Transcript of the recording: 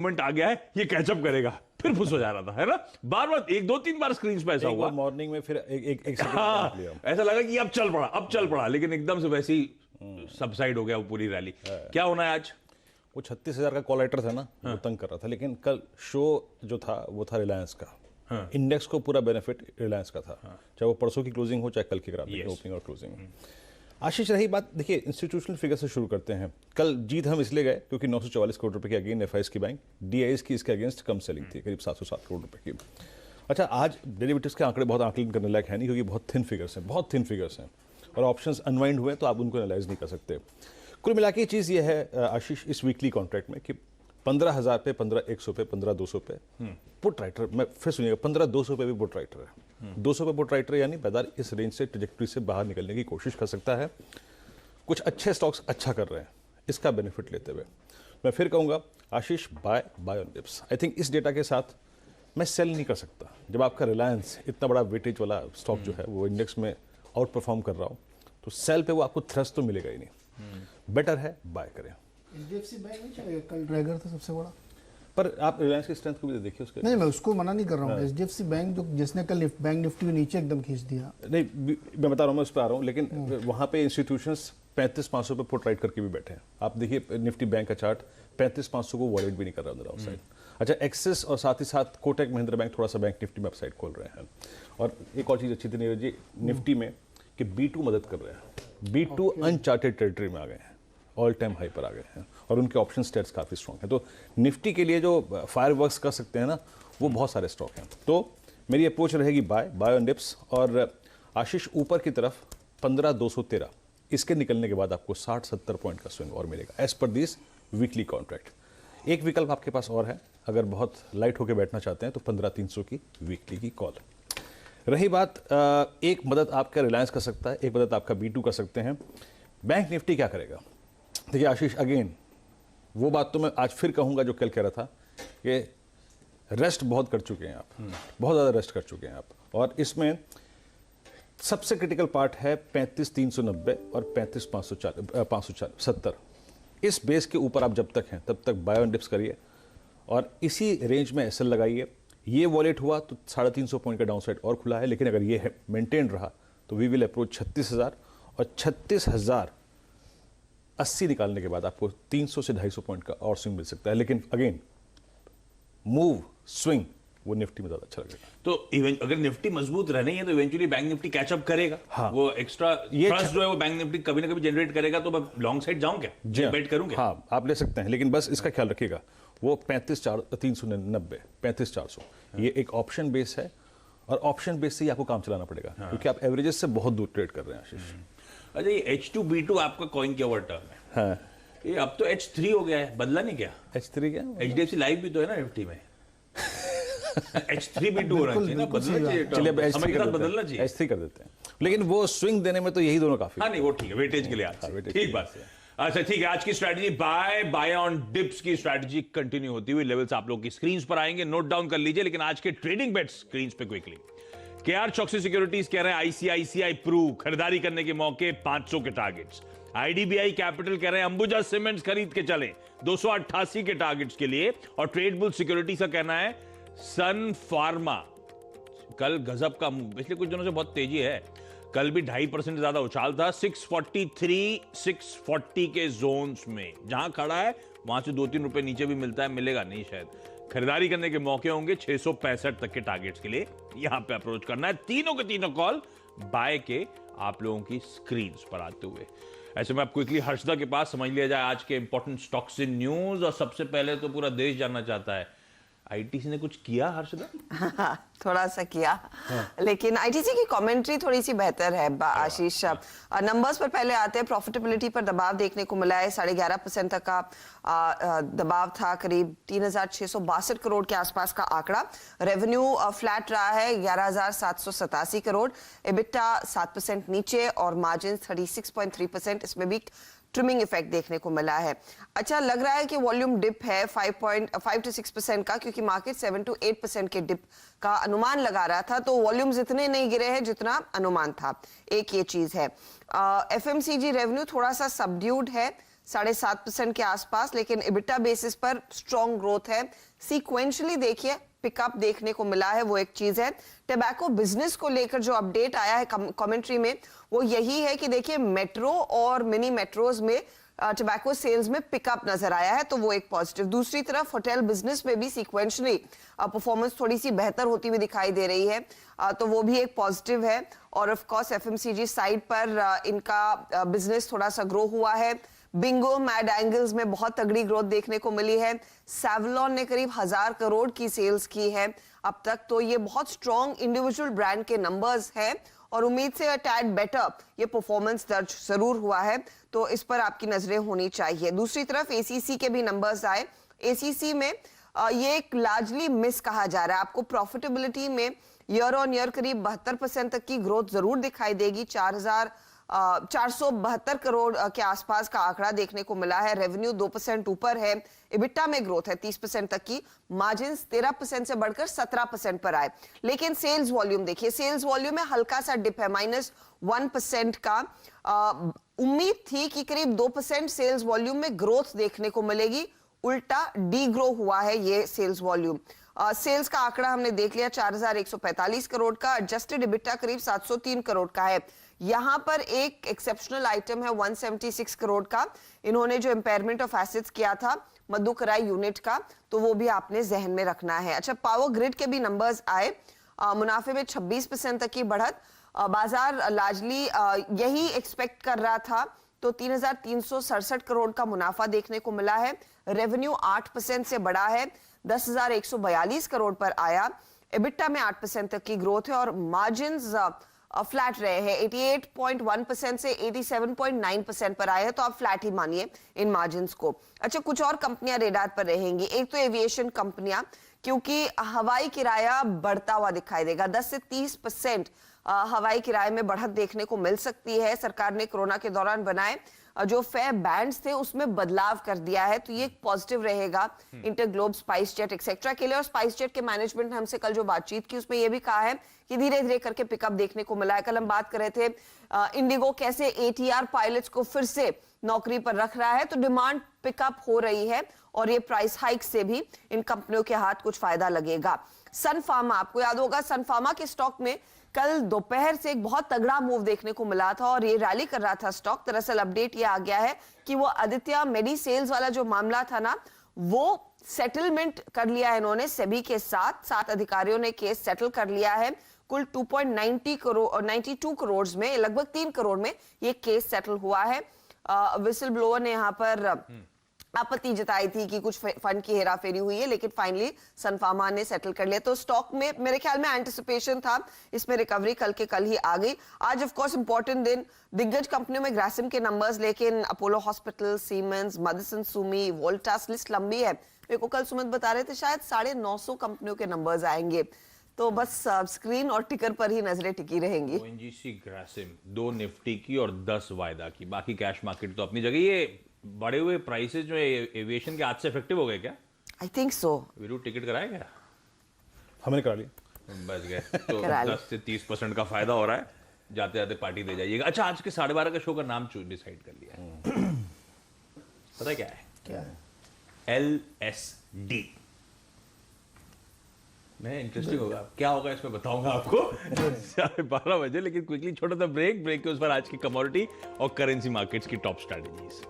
Moment आ गया है, ये कैचअप करेगा, फिर फुस हो जा रहा था, है ना, बार बार 1 2 3 बार स्क्रीन पे ऐसा हुआ मॉर्निंग में, फिर एक सेकंड हाँ, ऐसा लगा कि अब चल पड़ा, लेकिन एकदम से वैसे ही सबसाइड हो गया वो पूरी रैली। क्या होना है आज? वो 36,000 का कॉल राइटर था ना, वो तंग कर रहा था, लेकिन कल शो जो था वो था रिलायंस का। इंडेक्स को पूरा बेनिफिट रिलायंस का था, चाहे वो परसों की क्लोजिंग हो चाहे कल की ओपनिंग और क्लोजिंग। आशीष, रही बात, देखिए इंस्टीट्यूशनल फिगर से शुरू करते हैं। कल जीत हम इसलिए गए क्योंकि 944 करोड़ रुपए के अगेन एफआईएस की बैंक, डीआईएस की इसके अगेंस्ट कम सेलिंग थी, करीब 707 करोड़ रुपए की। अच्छा, आज डेरिवेटिव्स के आंकड़े बहुत आकलन करने लायक है नहीं, क्योंकि बहुत थिन फिगर्स हैं और ऑप्शंस अनवाइंड हुए तो आप उनको एनालाइज नहीं कर सकते। कुल मिला के चीज़ ये है आशीष, इस वीकली कॉन्ट्रैक्ट में कि 15,000 पे, 15,100 पे, 15,200 पे पुट राइटर, मैं फिर सुनिएगा, 15,200 पे भी पुट राइटर है। 200 पे पुट राइटर यानी बाजार इस रेंज से ट्रैजेक्टरी से बाहर निकलने की कोशिश कर सकता है। कुछ अच्छे स्टॉक्स अच्छा कर रहे हैं, इसका बेनिफिट लेते हुए मैं फिर कहूँगा Ashish, buy on dips. I think इस डेटा के साथ मैं सेल नहीं कर सकता। जब आपका रिलायंस इतना बड़ा वेटेज वाला स्टॉक जो है वो इंडेक्स में आउट परफॉर्म कर रहा हो, तो सेल पे वो आपको थ्रस्ट तो मिलेगा ही नहीं। बेटर है बाय करें। एचडीएफसी बैंक नहीं चलेगा, कल ड्रैगर था सबसे बड़ा। पर आप रिलायंस की स्ट्रेंथ को भी देखिए उसके। नहीं, मैं उसको मना नहीं कर रहा हूँ। एचडीएफसी बैंक जो जिसने कल बैंक निफ्टी को नीचे एकदम खींच दिया, नहीं मैं बता रहा हूँ, मैं उस पर आ रहा हूँ, लेकिन वहाँ पे इंस्टीट्यूशंस 35,500 पे पुट राइट करके भी बैठे हैं। आप देखिए निफ्टी बैंक का चार्ट, 35,500 को वॉलेट भी नहीं कर रहा अंदर आउटसाइड। अच्छा, एक्सिस और साथ ही साथ कोटक महिंद्रा बैंक थोड़ा सा बैंक निफ्टी में अपसाइड खोल रहे हैं। और एक और चीज़ अच्छी थी नीरज जी निफ्टी में कि B2 मदद कर रहे हैं। B2 अनचार्टेड टेरिटरी में आ गए हैं, ऑल टाइम हाई पर आ गए हैं और उनके ऑप्शन स्टेट्स काफ़ी स्ट्रॉन्ग हैं। तो निफ्टी के लिए जो फायरवर्क्स कर सकते हैं ना, वो बहुत सारे स्टॉक हैं। तो मेरी अप्रोच रहेगी बाय ऑन डिप्स। और आशीष, ऊपर की तरफ 15,213, इसके निकलने के बाद आपको 60-70 पॉइंट का स्विंग और मिलेगा as per this weekly contract. एक विकल्प आपके पास और है, अगर बहुत लाइट होकर बैठना चाहते हैं तो 15,300 की वीकली की कॉल। रही बात, एक मदद आपका रिलायंस कर सकता है, एक मदद आपका B2 कर सकते हैं। बैंक निफ्टी क्या करेगा? देखिए आशीष, अगेन वो बात तो मैं आज फिर कहूंगा जो कल कह रहा था कि रेस्ट बहुत कर चुके हैं आप, बहुत ज़्यादा रेस्ट कर चुके हैं आप। और इसमें सबसे क्रिटिकल पार्ट है 35,390 और 35,570। इस बेस के ऊपर आप जब तक हैं तब तक बाय ऑन डिप्स करिए और इसी रेंज में एसएल लगाइए। ये वॉलेट हुआ तो 350 पॉइंट का डाउन साइड और खुला है, लेकिन अगर ये मेंटेन रहा तो वी विल अप्रोच 36,000 और 36,080 निकालने के बाद आपको 300 से 250 पॉइंट का और स्विंग मिल सकता है। लेकिन अगेन मूव स्विंग वो निफ्टी में ज़्यादा अच्छा लगेगा। तो अगर निफ्टी मजबूत रहनी है तो इवेंचुअली बैंक निफ्टी कैचअप करेगा। हाँ, वो एक्स्ट्रा ट्रस्ट जो है वो बैंक निफ्टी कभी ना कभी जनरेट करेगा। तो मैं लॉन्ग साइड जाऊं क्या, बेट करूं क्या? हाँ, आप ले सकते हैं, लेकिन बस इसका ख्याल रखिएगा वो 35,390, 35,400 ये एक ऑप्शन बेस है और ऑप्शन बेस से ही आपको काम चलाना पड़ेगा। क्योंकि आप एवरेजेस से बहुत दूर ट्रेड कर रहे हैं आशीष। अच्छा, ये H2B2 आपका कॉइन के ओवर टर्म है। हाँ, ये अब तो H3 हो गया है, बदला नहीं क्या? H3 क्या? HDFC लाइफ भी तो है ना निफ्टी में। H3B2 होना चाहिए ना, बदलना चाहिए। चलिए अब समय के साथ बदलना चाहिए। H3 कर देते हैं, लेकिन वो स्विंग देने में तो यही दोनों काफी। हाँ नहीं, वो ठीक है, वेटेज के लिए आज वेटेज ठीक बात है। अच्छा ठीक है, आज की स्ट्रैटेजी बाय ऑन डिप्स की स्ट्रैटेजी कंटिन्यू होती हुई लेवल्स आप लोग की स्क्रीन पर आएंगे, नोट डाउन कर लीजिए। लेकिन आज के ट्रेडिंग बेट्स स्क्रीन पे क्विकली। केआर चौकसी सिक्योरिटीज कह रहे हैं आईसीआईसीआई प्रू खरीदारी करने के मौके 500 के टारगेट्स। आईडीबीआई कैपिटल कह रहे हैं अंबुजा सीमेंट्स खरीद के चलें 288 के टारगेट्स के लिए। और ट्रेड बुल सिक्योरिटीज का कहना है सन फार्मा कल गजब का, पिछले कुछ दिनों से बहुत तेजी है, कल भी 2.5% ज्यादा उछाल था। 643 640 के जोन्स में जहां खड़ा है वहां से 2-3 रुपए नीचे भी मिलता है, मिलेगा नहीं शायद। खरीदारी करने के मौके होंगे 665 तक के टारगेट्स के लिए, यहां पे अप्रोच करना है। तीनों के तीनों कॉल बाय के आप लोगों की स्क्रीन पर आते हुए। ऐसे में आप क्विकली हर्षदा के पास समझ लिया जाए आज के इंपॉर्टेंट स्टॉक्स इन न्यूज। और सबसे पहले तो पूरा देश जानना चाहता है आईटीसी ने कुछ किया हर्षदा? थोड़ा सा किया, लेकिन आईटीसी की कमेंट्री थोड़ी सी बेहतर है आशीष। नंबर्स पर पहले आते हैं। प्रॉफिटेबिलिटी पर दबाव देखने को मिला है, 11.5% तक का दबाव था, करीब 3,662 करोड़ के आसपास का आंकड़ा। रेवेन्यू फ्लैट रहा है 11,787 करोड़, एबिटा 7% नीचे और मार्जिन 36.3%, इसमें भी ट्रिमिंग इफेक्ट देखने को मिला है। अच्छा लग रहा है कि वॉल्यूम डिप है 5 to 6% का, क्योंकि मार्केट 7 to 8% के डिप का अनुमान लगा रहा था, तो वॉल्यूम्स इतने नहीं गिरे हैं जितना अनुमान था। एक ये चीज है। एफएमसीजी रेवेन्यू थोड़ा सा सबड्यूड है, 7.5% के आसपास, लेकिन इबिटा बेसिस पर स्ट्रॉन्ग ग्रोथ है। सीक्वेंशियली देखिए पिकअप देखने को मिला है, वो एक चीज है। टबैको बिजनेस को लेकर जो अपडेट आया है कमेंट्री में वो यही है कि देखिए मेट्रो और मिनी मेट्रोज में टबैको सेल्स में पिकअप नजर आया है, तो वो एक पॉजिटिव। दूसरी तरफ होटल बिजनेस में भी सीक्वेंशली परफॉर्मेंस थोड़ी सी बेहतर होती हुई दिखाई दे रही है, तो वो भी एक पॉजिटिव है। और ऑफ कोर्स एफएमसीजी साइड पर इनका बिजनेस थोड़ा सा ग्रो हुआ है। बिंगो मैड एंगल्स में बहुत तगड़ी ग्रोथ देखने को मिली है। सेवलॉन ने करीब 1000 करोड़ की सेल्स की है अब तक, तो ये बहुत स्ट्रॉन्ग इंडिविजुअल ब्रांड के नंबर्स हैं और उम्मीद से टैड बेटर ये परफॉर्मेंस दर्ज जरूर हुआ है, तो इस पर आपकी नजरें होनी चाहिए। दूसरी तरफ एसीसी के भी नंबर्स आए। एसीसी में ये एक लार्जली मिस कहा जा रहा है। आपको प्रॉफिटेबिलिटी में ईयर ऑन ईयर करीब 72% तक की ग्रोथ जरूर दिखाई देगी। 472 करोड़ के आसपास का आंकड़ा देखने को मिला है। रेवेन्यू 2% ऊपर है। इबिटा में ग्रोथ है 30% तक की। मार्जिन 13% से बढ़कर 17% पर आए। लेकिन सेल्स वॉल्यूम देखिए, सेल्स वॉल्यूम में हल्का सा डिप है, -1% का। उम्मीद थी कि करीब 2% सेल्स वॉल्यूम में ग्रोथ देखने को मिलेगी, उल्टा डी ग्रो हुआ है ये सेल्स वॉल्यूम। सेल्स का आंकड़ा हमने देख लिया 4145 करोड़ का। एडजस्टेड इबिटा करीब 703 करोड़ का है। यहां पर एक एक्सेप्शनल आइटम है 176 करोड़ का। इन्होंने जो इम्पेयरमेंट ऑफ एसेट्स किया था मधुकराई यूनिट का, तो वो भी आपने जहन में रखना है। अच्छा, पावर ग्रिड के भी नंबर्स आए। मुनाफे में 26% तक की बढ़त। बाजार लार्जली यही एक्सपेक्ट कर रहा था, तो 3367 करोड़ का मुनाफा देखने को मिला है। रेवेन्यू 8% से बढ़ा है, 10,142 करोड़ पर आया। इबिटा में 8% तक की ग्रोथ है और मार्जिन्स फ्लैट रहे हैं, 88.1% से 87.9% पर आए हैं, तो आप फ्लैट ही मानिए इन मार्जिन्स को। अच्छा, कुछ और कंपनियां रेडार पर रहेंगी। एक तो एविएशन कंपनियां, क्योंकि हवाई किराया बढ़ता हुआ दिखाई देगा। 10 से 30% हवाई किराए में बढ़त देखने को मिल सकती है। सरकार ने कोरोना के दौरान बनाए जो फेयर बैंड्स थे उसमें बदलाव कर दिया है, तो ये एक पॉजिटिव रहेगा इंटरग्लोब, स्पाइस जेट एक्सेट्रा के लिए। और स्पाइस जेट के मैनेजमेंट ने हमसे कल जो बातचीत की उसमें ये भी कहा है कि धीरे धीरे करके पिकअप देखने को मिला है। कल हम बात कर रहे थे इंडिगो कैसे एटीआर पायलट्स को फिर से नौकरी पर रख रहा है, तो डिमांड पिकअप हो रही है और ये प्राइस हाइक से भी इन कंपनियों के हाथ कुछ फायदा लगेगा। सन फार्मा, आपको याद होगा सन फार्मा के स्टॉक में कल दोपहर से एक बहुत तगड़ा मूव देखने को मिला था और ये रैली कर रहा था स्टॉक। दरअसल अपडेट ये आ गया है कि वो आदित्य मेडी सेल्स वाला जो मामला था ना, वो सेटलमेंट कर लिया है इन्होंने सेबी के साथ। 7 अधिकारियों ने केस सेटल कर लिया है। कुल 2.92 करोड़ में, लगभग 3 करोड़ में ये केस सेटल हुआ है। विसल ब्लोअर ने यहाँ पर आपत्ति जताई थी कि कुछ फंड की हेराफेरी हुई है, लेकिन फाइनली सन फार्मा ने सेटल कर लिया। तो स्टॉक में मेरे ख्याल में एंटिसिपेशन था, इसमें रिकवरी कल के कल ही आ गई। आज ऑफ कोर्स इंपॉर्टेंट दिन, दिग्गज कंपनियों में ग्रासिम के नंबर्स, लेकिन Apollo hospital, Siemens, Motherson Sumi, Voltas, list लंबी है। मेरे को कल सुमित बता रहे थे शायद 950 कंपनियों के नंबर्स आएंगे, तो बस स्क्रीन और टिकर पर ही नजरें टिकी रहेंगी। ओएनजीसी, ग्रासिम, 2 निफ्टी की और 10 वायदा की, बाकी कैश मार्केट तो अपनी जगह। ये बढ़े हुए प्राइसेस जो एविएशन के आज से इफेक्टिव हो गए क्या? I think so. Veeru ticket कराया क्या? हमने करा लिया, बच गए। तो 10 से 30% का फायदा हो रहा है, जाते जाते पार्टी दे जाइएगा। अच्छा, आज के 12:30 का शो का नाम डिसाइड कर लिया है। पता क्या है? क्या है? LSD। नहीं, इंटरेस्टिंग होगा। क्या होगा इसमें बताऊंगा आपको 12:30 बजे, लेकिन क्विकली छोटा सा ब्रेक के उस पर आज की कमोडिटी और करेंसी मार्केट्स की टॉप स्ट्रैटेजीज।